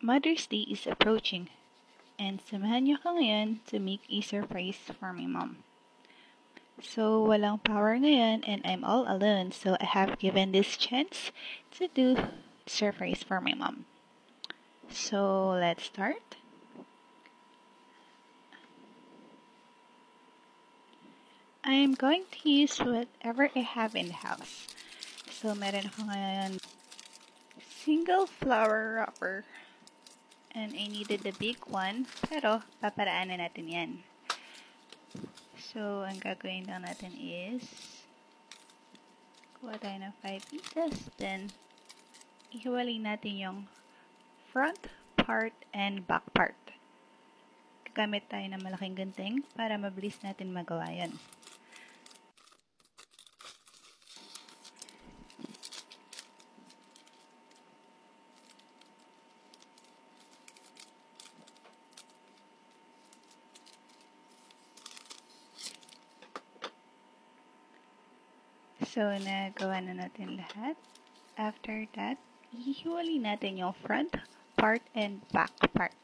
Mother's Day is approaching, and samahan niyo ko ngayon to make a surprise for my mom. So, walang power ngayon and I'm all alone, so I have given this chance to do surprise for my mom. So, let's start. I'm going to use whatever I have in the house. So, meron ako ngayon single flower wrapper. And I needed the big one, pero paparaanan natin yan. So, ang gagawin lang natin is kuha tayo ng 5 pieces, then ihiwalay natin yung front part and back part. Gagamit tayo ng malaking gunting para mabilis natin magawa yan. So, nagawa na natin lahat. After that, ihiwalay natin yung front part and back part.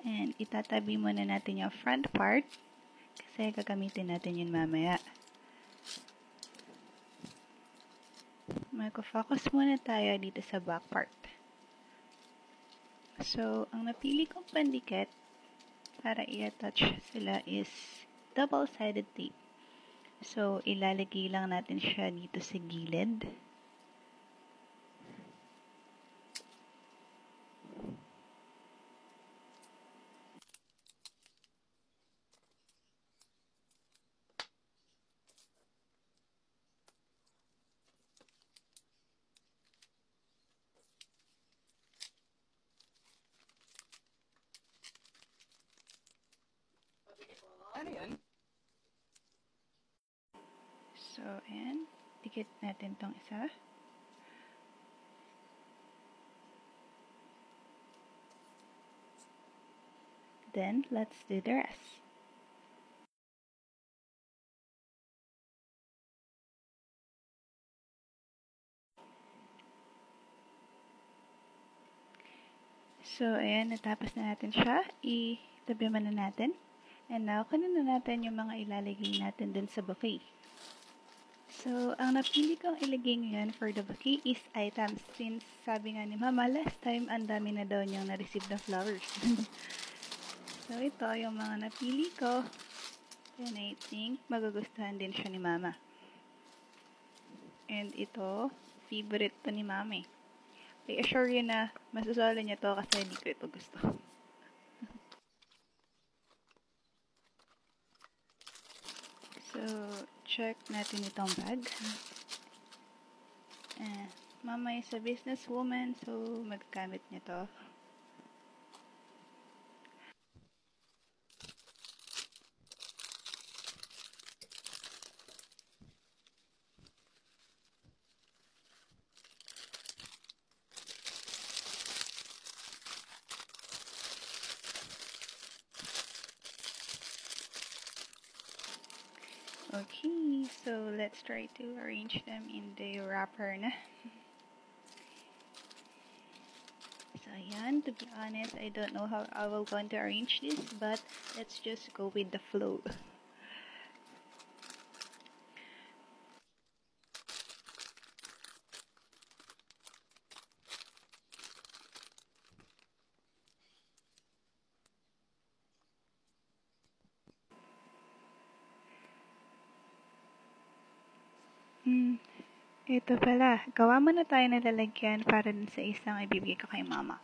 And itatabi muna natin yung front part kasi gagamitin natin yun mamaya. Mag-focus muna tayo dito sa back part. So, ang napili kong pandikit para i-attach sila is double-sided tape. So, ilalagay lang natin siya dito sa gilid. Ano yan? So, ayan. Dikit natin tong isa. Then, let's do the rest. So, ayan. Natapos na natin siya. Itabi muna natin. And now, kunin na natin yung mga ilalagay natin dun sa bouquet. So, ang napili kong ilagay ngayon for the bouquet is items since sabi nga ni Mama last time, ang dami na daw niyang na-receive na flowers. So, ito yung mga napili ko. And I think magugustuhan din siya ni Mama. And ito, favorite to ni Mama. I assure you na masusolo niya to kasi hindi ko ito gusto. So, check natin itong bag. Mama is a businesswoman, so magagamit niya to. Okay, so let's try to arrange them in the wrapper na. So, ayan, to be honest, I don't know how I will going to arrange this, but let's just go with the flow. Ito pala, gawa muna tayo ng lalagyan para dun sa isang ibibigay ko kay Mama.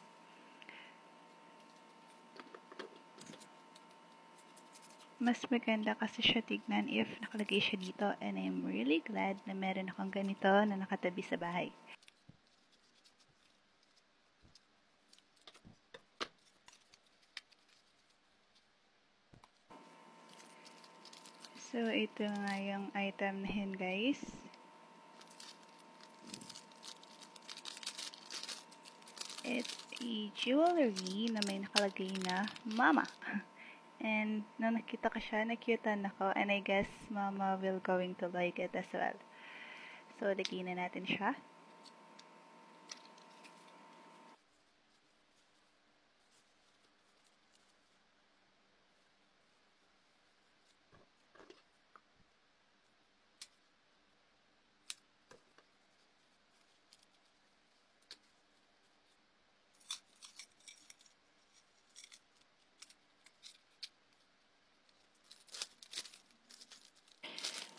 Mas maganda kasi siya tignan if nakalagay siya dito, and I'm really glad na meron akong ganito na nakatabi sa bahay. So, ito nga yung item na yun, guys. It's a jewelry na may nakalagay na Mama. And nung nakita ko siya, nakyutan ako, and I guess Mama will going to like it as well. So, lagyan na natin siya.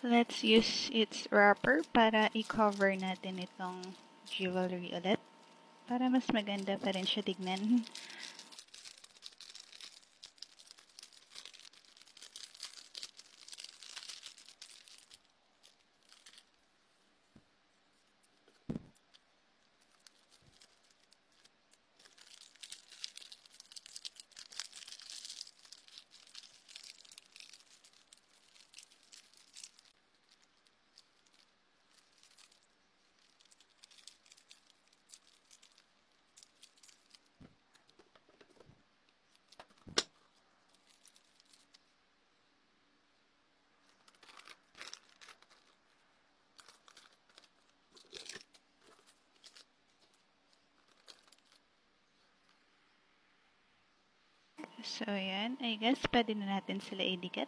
let's use its wrapper para i-cover natin itong jewelry ulit. Para mas maganda pa rin siya tignan. So, ayan. I guess pwede na natin sila idikit.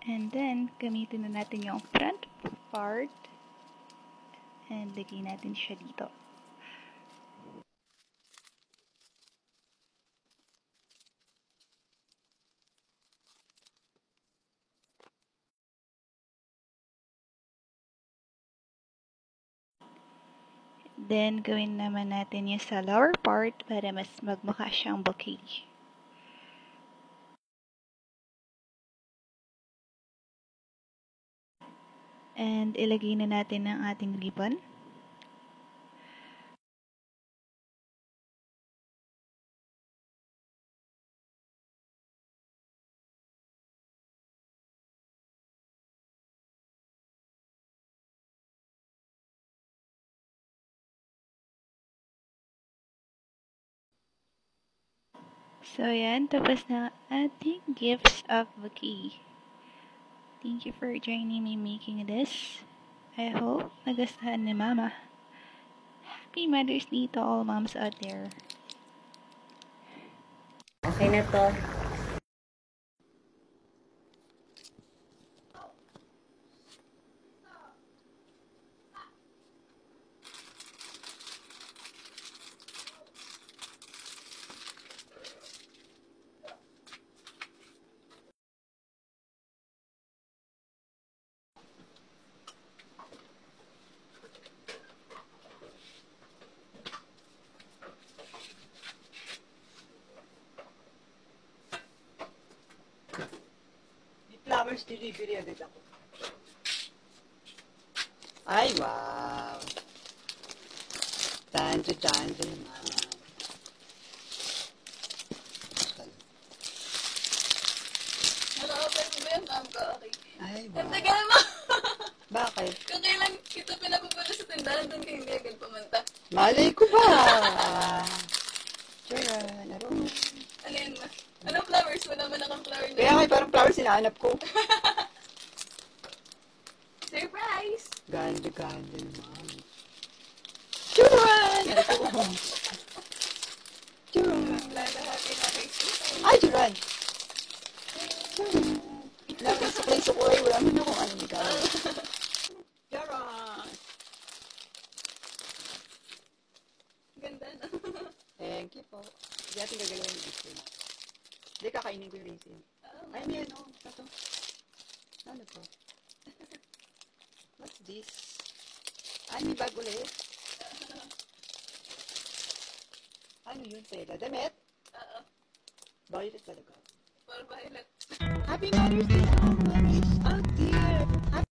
And then, gamitin na natin yung front part and lagay natin siya dito. Then, gawin naman natin yung sa lower part para mas magmukha siyang bouquet. And ilagay na natin ang ating ribbon. So, yan. Tapos na ating gifts of bouquet. Thank you for joining me making this. I hope nagustuhan ni Mama. Happy Mother's Day to all moms out there. Okay na to. Flowers delivery agad ako. Ay, wow! Tanto naman. Nakaka-open mo ba yung ma'am ko? Okay. Ay, Ang wow. tagal mo! Bakit? Kung kailan kita pinapupunta sa tindahan, doon kayo hindi agad pumunta. Malay ko ba? Sure, ano? Ano yun ma? Anong flowers? Wala man akong flower na. Kaya nga parang flowers sinahanap ko. Surprise! Ganda naman. Churan! Churan! Lalahati na kay Susan. Ay, Churan! Lagi sa place ko ay wala mo na kung ano ni Karen. Churan! Ganda na. Thank you po. Hindi natin gagalawin yung isin. Hindi, kakainin ko yung isin. Ay, may ano. Ito. Ano to? What's this? Ay, may bag ulit. Ano yun, tela? Damit? Oo. Violet talaga. For violet. Happy Mother's Day! Mother's Day!